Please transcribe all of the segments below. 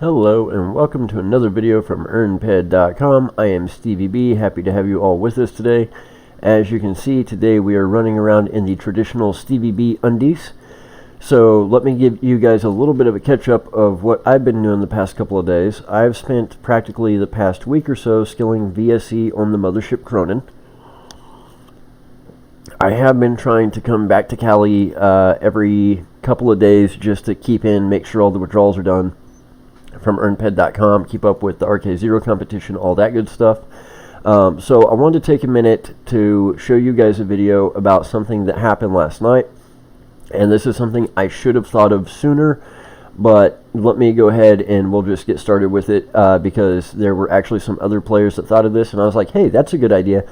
Hello and welcome to another video from earnped.com. I am StevieB, happy to have you all with us today. As you can see, today we are running around in the traditional StevieB undies. So let me give you guys a little bit of a catch-up of what I've been doing the past couple of days. I've spent practically the past week or so skilling VSE on the Mothership Cronin. I have been trying to come back to Cali every couple of days just to keep in, make sure all the withdrawals are done from earnped.com, keep up with the RK0 competition, all that good stuff. So I wanted to take a minute to show you guys a video about something that happened last night. And this is something I should have thought of sooner, but let me go ahead and we'll just get started with it because there were actually some other players that thought of this, and I was like, hey, that's a good idea.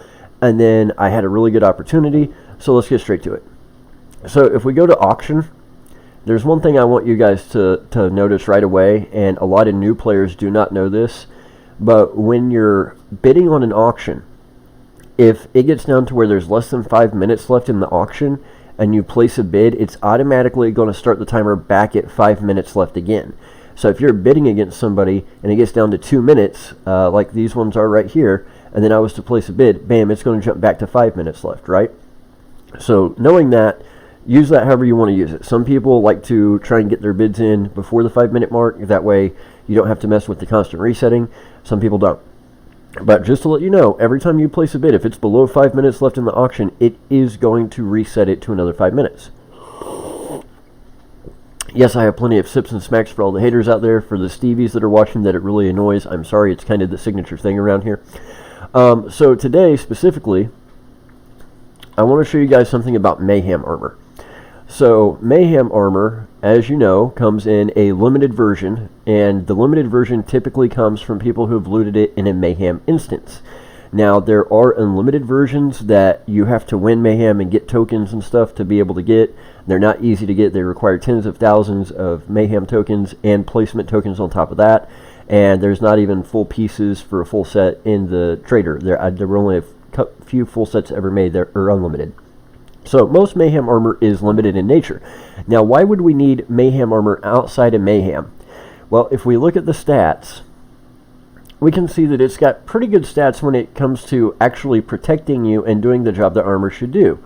And then I had a really good opportunity, so let's get straight to it. So if we go to auction, there's one thing I want you guys to notice right away, and a lot of new players do not know this, but when you're bidding on an auction, if it gets down to where there's less than 5 minutes left in the auction and you place a bid, it's automatically going to start the timer back at 5 minutes left again. So if you're bidding against somebody and it gets down to 2 minutes, like these ones are right here, and then I was to place a bid, bam, it's going to jump back to 5 minutes left, right? So knowing that, use that however you want to use it. Some people like to try and get their bids in before the 5 minute mark. That way you don't have to mess with the constant resetting. Some people don't. But just to let you know, every time you place a bid, if it's below 5 minutes left in the auction, it is going to reset it to another 5 minutes. Yes, I have plenty of sips and smacks for all the haters out there. For the Stevies that are watching that it really annoys, I'm sorry, it's kind of the signature thing around here. So today, specifically, I want to show you guys something about Mayhem Armor. So Mayhem Armor, as you know, comes in a limited version, and the limited version typically comes from people who have looted it in a Mayhem instance. Now, there are unlimited versions that you have to win Mayhem and get tokens and stuff to be able to get. They're not easy to get. They require tens of thousands of Mayhem tokens and placement tokens on top of that. And there's not even full pieces for a full set in the trader. There were only a few full sets ever made that are unlimited. So most Mayhem Armor is limited in nature. Now, why would we need Mayhem Armor outside of Mayhem? Well, if we look at the stats, we can see that it's got pretty good stats when it comes to actually protecting you and doing the job that armor should do.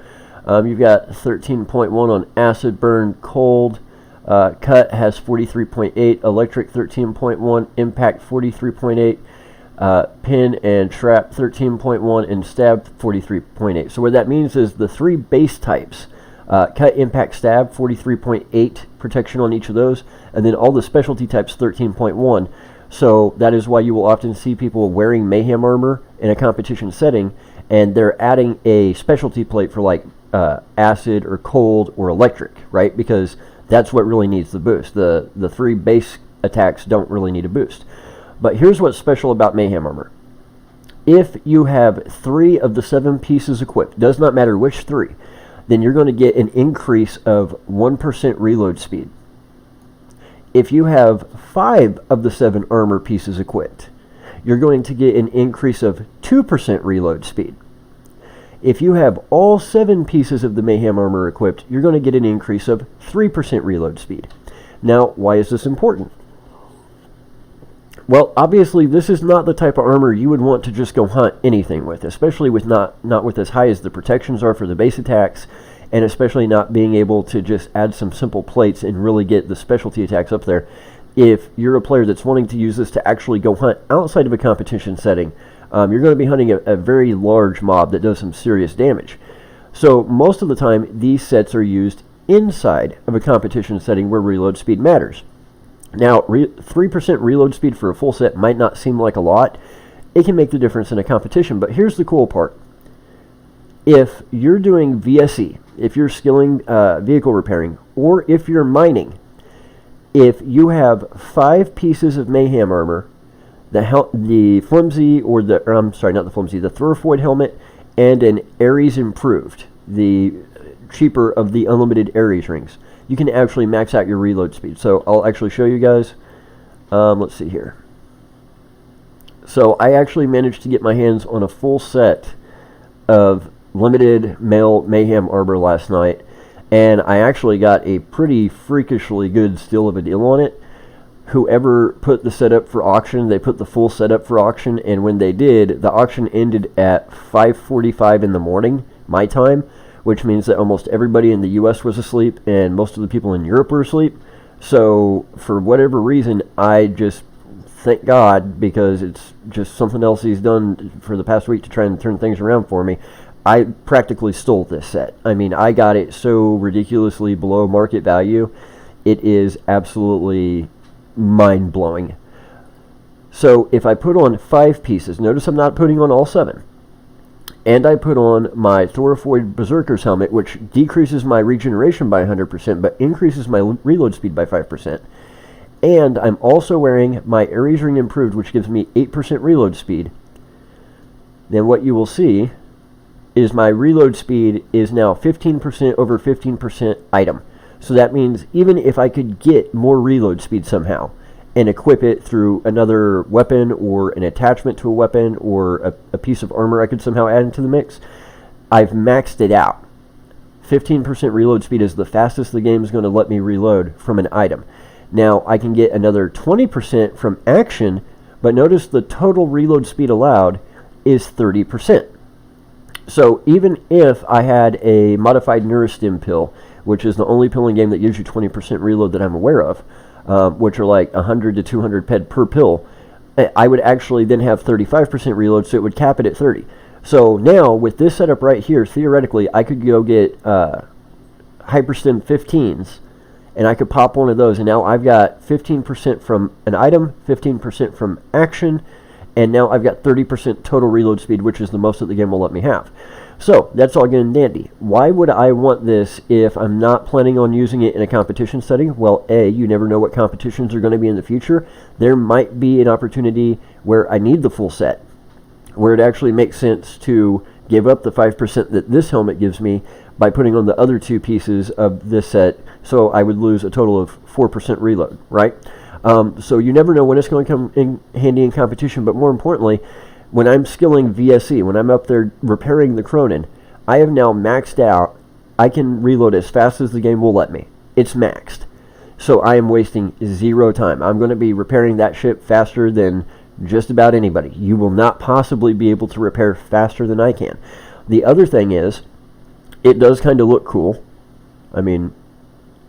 You've got 13.1 on acid burn, cold, cut has 43.8, electric 13.1, impact 43.8, pin and trap 13.1, and stab 43.8. So what that means is the three base types, cut, impact, stab, 43.8 protection on each of those, and then all the specialty types 13.1. So that is why you will often see people wearing Mayhem Armor in a competition setting, and they're adding a specialty plate for like acid or cold or electric, right? Because that's what really needs the boost. The three base attacks don't really need a boost. But here's what's special about Mayhem Armor. If you have 3 of the 7 pieces equipped, does not matter which 3, then you're going to get an increase of 1% reload speed. If you have 5 of the 7 armor pieces equipped, you're going to get an increase of 2% reload speed. If you have all 7 pieces of the Mayhem Armor equipped, you're going to get an increase of 3% reload speed. Now, why is this important? Well, obviously, this is not the type of armor you would want to just go hunt anything with, especially with not with as high as the protections are for the base attacks, and especially not being able to just add some simple plates and really get the specialty attacks up there. If you're a player that's wanting to use this to actually go hunt outside of a competition setting, you're going to be hunting a very large mob that does some serious damage. So most of the time, these sets are used inside of a competition setting where reload speed matters. Now, 3% reload speed for a full set might not seem like a lot. It can make the difference in a competition, but here's the cool part. If you're doing VSE, if you're skilling vehicle repairing, or if you're mining, if you have 5 pieces of Mayhem Armor, the flimsy, or I'm sorry, not the flimsy, the Thorifoid Helmet, and an Ares Improved, the cheaper of the unlimited Ares rings, you can actually max out your reload speed. So I'll actually show you guys. Let's see here. So I actually managed to get my hands on a full set of limited male Mayhem Armor last night, and I actually got a pretty freakishly good steal of a deal on it. whoever put the setup for auction, they put the full setup for auction, and when they did, the auction ended at 5:45 in the morning, my time, which means that almost everybody in the US was asleep and most of the people in Europe were asleep. So for whatever reason, I just thank God, because it's just something else he's done for the past week to try and turn things around for me. I practically stole this set. I mean, I got it so ridiculously below market value. It is absolutely mind-blowing. So if I put on 5 pieces, notice I'm not putting on all 7, and I put on my Thorifoid Berserker's Helmet, which decreases my regeneration by 100%, but increases my reload speed by 5%, and I'm also wearing my Ares Ring Improved, which gives me 8% reload speed, then what you will see is my reload speed is now 15% over 15% item. So that means even if I could get more reload speed somehow and equip it through another weapon or an attachment to a weapon or a piece of armor I could somehow add into the mix, I've maxed it out. 15% reload speed is the fastest the game is going to let me reload from an item. Now I can get another 20% from action, but notice the total reload speed allowed is 30%. So even if I had a modified Neurostim pill, which is the only pill in game that gives you 20% reload that I'm aware of, which are like 100 to 200 ped per pill, I would actually then have 35% reload, so it would cap it at 30. So now, with this setup right here, theoretically, I could go get Hyperstim 15s, and I could pop one of those, and now I've got 15% from an item, 15% from action, and now I've got 30% total reload speed, which is the most that the game will let me have. So, that's all good and dandy. Why would I want this if I'm not planning on using it in a competition setting? Well, A, you never know what competitions are going to be in the future. There might be an opportunity where I need the full set, where it actually makes sense to give up the 5% that this helmet gives me by putting on the other 2 pieces of this set, so I would lose a total of 4% reload, right? So you never know when it's going to come in handy in competition, but more importantly, when I'm skilling VSE, when I'm up there repairing the Cronin, I have now maxed out. I can reload as fast as the game will let me. It's maxed. So I am wasting 0 time. I'm going to be repairing that ship faster than just about anybody. You will not possibly be able to repair faster than I can. The other thing is, it does kind of look cool. I mean,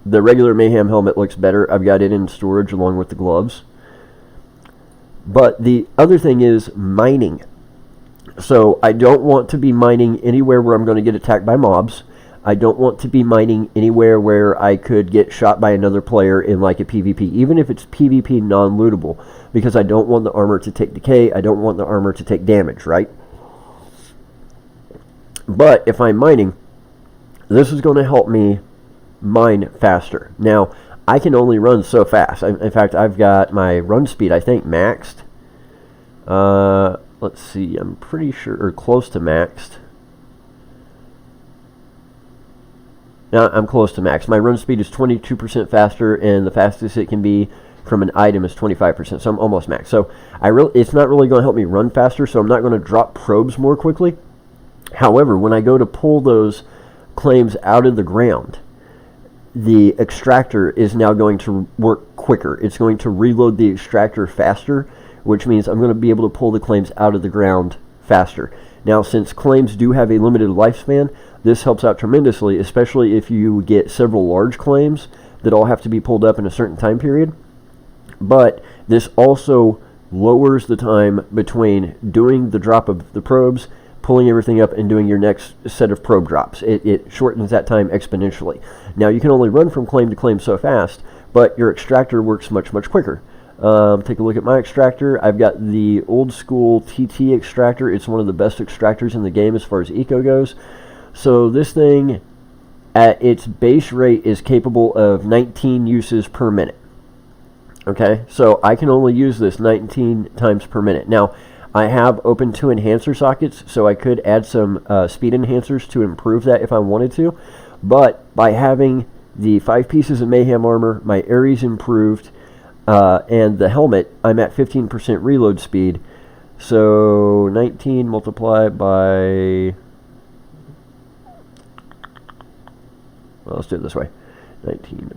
the regular Mayhem helmet looks better. I've got it in storage along with the gloves. But the other thing is mining. So I don't want to be mining anywhere where I'm going to get attacked by mobs. I don't want to be mining anywhere where I could get shot by another player in like a PvP, even if it's PvP non-lootable, because I don't want the armor to take decay. I don't want the armor to take damage, right? But if I'm mining, this is going to help me mine faster. Now, I can only run so fast. In fact, I've got my run speed, I think, maxed. Let's see, I'm pretty sure, or close to maxed. Now, I'm close to max. My run speed is 22% faster, and the fastest it can be from an item is 25%, so I'm almost max. So it's not really going to help me run faster, so I'm not going to drop probes more quickly. However, when I go to pull those claims out of the ground, the extractor is now going to work quicker. It's going to reload the extractor faster, which means I'm going to be able to pull the claims out of the ground faster. Now, since claims do have a limited lifespan, this helps out tremendously, especially if you get several large claims that all have to be pulled up in a certain time period. But this also lowers the time between doing the drop of the probes, pulling everything up, and doing your next set of probe drops. It shortens that time exponentially. Now, you can only run from claim to claim so fast, but your extractor works much, much quicker. Take a look at my extractor. I've got the old school TT extractor. It's one of the best extractors in the game as far as eco goes. So this thing, at its base rate, is capable of 19 uses per minute. Okay, so I can only use this 19 times per minute. Now, I have open 2 enhancer sockets, so I could add some speed enhancers to improve that if I wanted to. But by having the 5 pieces of Mayhem Armor, my Ares improved, and the helmet, I'm at 15% reload speed. So 19 multiplied by... Well, let's do it this way. 19...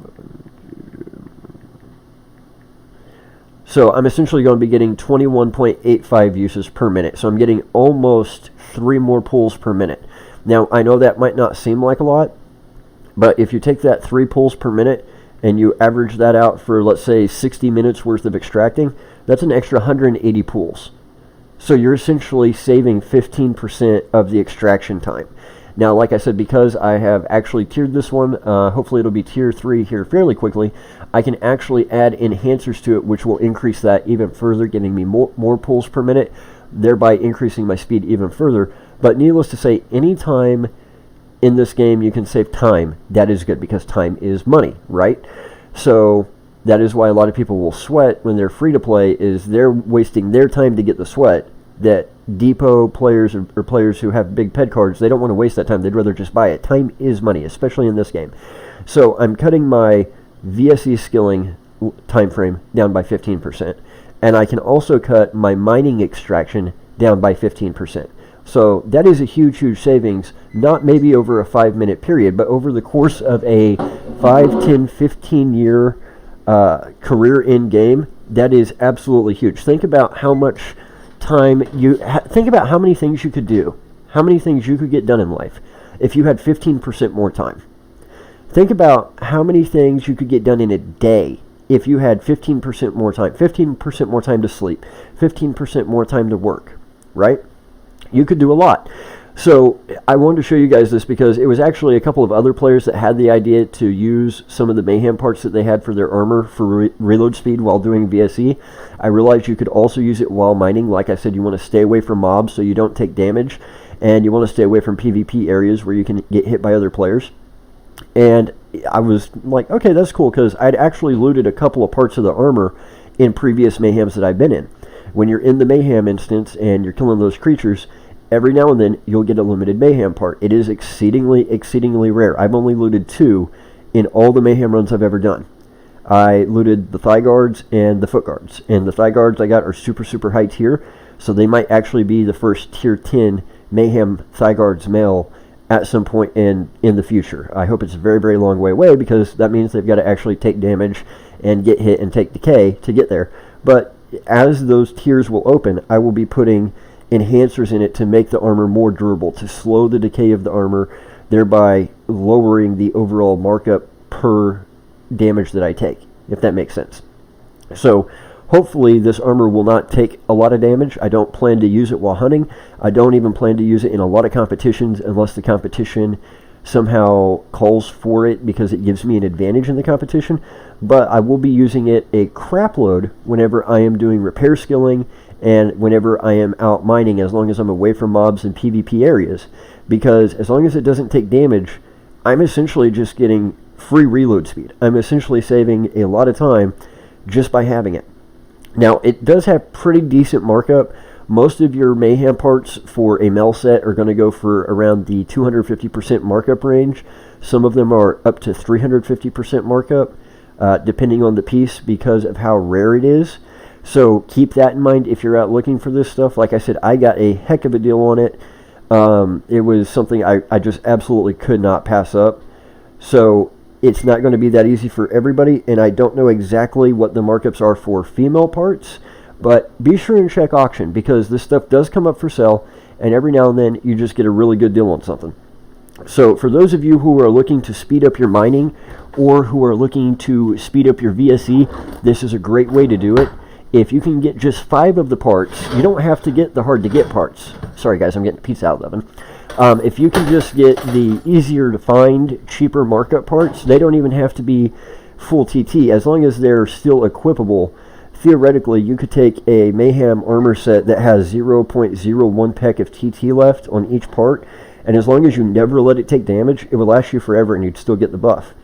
So I'm essentially going to be getting 21.85 uses per minute. So I'm getting almost 3 more pulls per minute. Now, I know that might not seem like a lot, but if you take that 3 pulls per minute and you average that out for, let's say, 60 minutes worth of extracting, that's an extra 180 pulls. So you're essentially saving 15% of the extraction time. Now, like I said, because I have actually tiered this one, hopefully it'll be tier 3 here fairly quickly, I can actually add enhancers to it, which will increase that even further, giving me more pulls per minute, thereby increasing my speed even further. But needless to say, anytime in this game you can save time, that is good, because time is money, right? So that is why a lot of people will sweat when they're free to play, is they're wasting their time to get the sweat. That depot players or players who have big ped cards, they don't want to waste that time. They'd rather just buy it. Time is money, especially in this game. So I'm cutting my VSE skilling time frame down by 15%. And I can also cut my mining extraction down by 15%. So that is a huge, huge savings, not maybe over a 5-minute period, but over the course of a 5, 10, 15 year career in game. That is absolutely huge. Think about how much time think about how many things you could do, how many things you could get done in life if you had 15% more time. Think about how many things you could get done in a day if you had 15% more time, 15% more time to sleep, 15% more time to work, right? You could do a lot. So I wanted to show you guys this because it was actually a couple of other players that had the idea to use some of the Mayhem parts that they had for their armor for reload speed while doing VSE. I realized you could also use it while mining. Like I said, you want to stay away from mobs so you don't take damage, and you want to stay away from PvP areas where you can get hit by other players. And I was like, okay, that's cool, because I'd actually looted a couple of parts of the armor in previous Mayhems that I've been in. When you're in the Mayhem instance and you're killing those creatures, every now and then you'll get a Limited Mayhem part. It is exceedingly, exceedingly rare. I've only looted 2 in all the Mayhem runs I've ever done. I looted the thigh guards and the foot guards. And the thigh guards I got are super, super high tier, so they might actually be the first tier 10 Mayhem thigh guards male at some point in the future. I hope it's a very, very long way away, because that means they've got to actually take damage and get hit and take decay to get there. But as those tiers will open, I will be putting enhancers in it to make the armor more durable, to slow the decay of the armor, thereby lowering the overall markup per damage that I take, if that makes sense. So hopefully this armor will not take a lot of damage. I don't plan to use it while hunting. I don't even plan to use it in a lot of competitions unless the competition somehow calls for it, because it gives me an advantage in the competition. But I will be using it a crap load whenever I am doing repair skilling and whenever I am out mining, as long as I'm away from mobs and PvP areas, because as long as it doesn't take damage, I'm essentially just getting free reload speed. I'm essentially saving a lot of time just by having it. Now, it does have pretty decent markup. Most of your Mayhem parts for a mel set are going to go for around the 250% markup range. Some of them are up to 350% markup, depending on the piece, because of how rare it is. So keep that in mind if you're out looking for this stuff. Like I said, I got a heck of a deal on it. It was something I just absolutely could not pass up. So it's not going to be that easy for everybody, and I don't know exactly what the markups are for female parts, but be sure and check auction, because this stuff does come up for sale, and every now and then you just get a really good deal on something. So for those of you who are looking to speed up your mining, or who are looking to speed up your VSE, this is a great way to do it. If you can get just 5 of the parts, you don't have to get the hard to get parts. Sorry guys, I'm getting pizza out of the oven. If you can just get the easier to find, cheaper markup parts, they don't even have to be full TT. As long as they're still equipable, theoretically you could take a Mayhem armor set that has 0.01 pec of TT left on each part, and as long as you never let it take damage, it will last you forever and you'd still get the buff.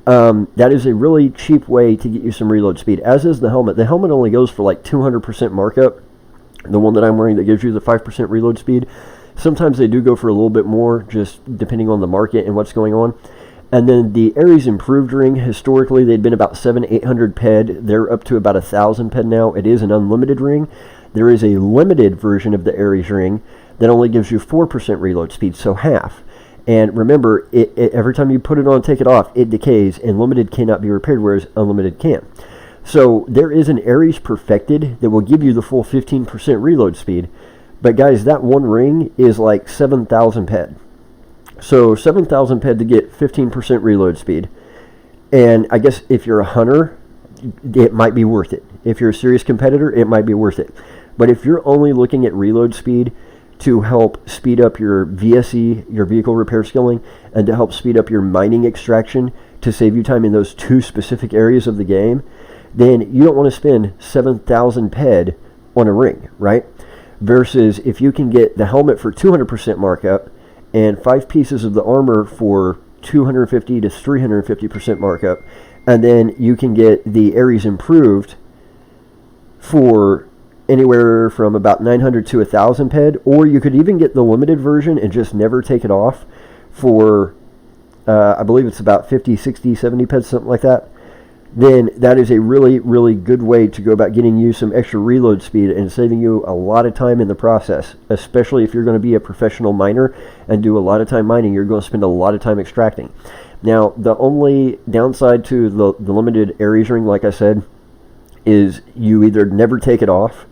That is a really cheap way to get you some reload speed, as is the helmet. The helmet only goes for like 200% markup, the one that I'm wearing that gives you the 5% reload speed. Sometimes they do go for a little bit more, just depending on the market and what's going on. And then the Ares Improved Ring, historically they'd been about 700-800 ped. They're up to about 1,000 ped now. It is an unlimited ring. There is a limited version of the Ares ring that only gives you 4% reload speed, so half. And remember, every time you put it on and take it off, it decays, and limited cannot be repaired, whereas unlimited can. So there is an Ares Perfected that will give you the full 15% reload speed. But guys, that one ring is like 7,000 ped. So 7,000 ped to get 15% reload speed. And I guess if you're a hunter, it might be worth it. If you're a serious competitor, it might be worth it. But if you're only looking at reload speed to help speed up your VSE, your vehicle repair skilling, and to help speed up your mining extraction to save you time in those two specific areas of the game, then you don't want to spend 7,000 ped on a ring, right? Versus if you can get the helmet for 200% markup and 5 pieces of the armor for 250 to 350% markup, and then you can get the Ares Improved for anywhere from about 900 to 1,000 ped, or you could even get the limited version and just never take it off for, I believe it's about 50, 60, 70 ped, something like that. Then that is a really, really good way to go about getting you some extra reload speed and saving you a lot of time in the process, especially if you're going to be a professional miner and do a lot of time mining. You're going to spend a lot of time extracting. Now, the only downside to the limited Ares ring, like I said, is you either never take it off,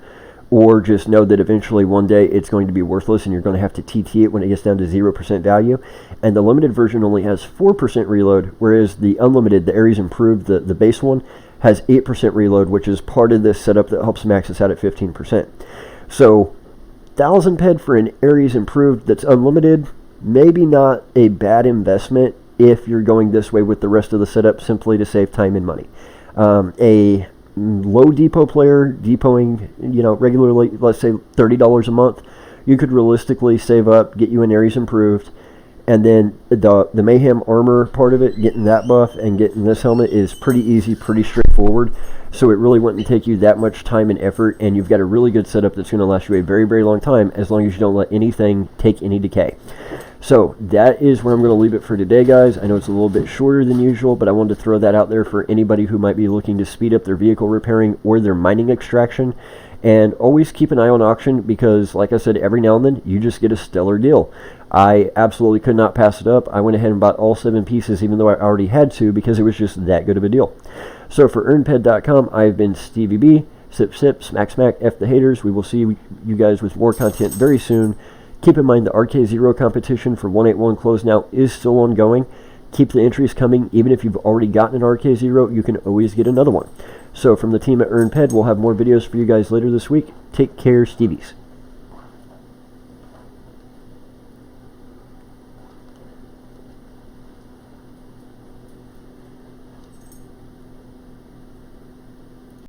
or just know that eventually one day it's going to be worthless and you're going to have to TT it when it gets down to 0% value. And the limited version only has 4% reload, whereas the unlimited, the Ares Improved, the base one, has 8% reload, which is part of this setup that helps max us out at 15%. So 1,000 ped for an Ares Improved that's unlimited, maybe not a bad investment if you're going this way with the rest of the setup simply to save time and money. A low depot player depoting, regularly, let's say $30 a month, you could realistically save up, get you an Ares Improved, and then the Mayhem Armor part of it, getting that buff and getting this helmet is pretty easy, pretty straightforward. So it really wouldn't take you that much time and effort, and you've got a really good setup that's going to last you a very, very long time, as long as you don't let anything take any decay. So that is where I'm going to leave it for today, guys. I know it's a little bit shorter than usual, but I wanted to throw that out there for anybody who might be looking to speed up their vehicle repairing or their mining extraction. And always keep an eye on auction, because like I said, every now and then you just get a stellar deal. I absolutely could not pass it up. I went ahead and bought all 7 pieces, even though I already had to, because it was just that good of a deal. So for earnped.com, I've been StevieB. Sip, sip, smack, smack, F the haters. We will see you guys with more content very soon. Keep in mind the RK0 competition for 181 close now is still ongoing. Keep the entries coming. Even if you've already gotten an RK0, you can always get another one. So from the team at EarnPed, we'll have more videos for you guys later this week. Take care, Stevies.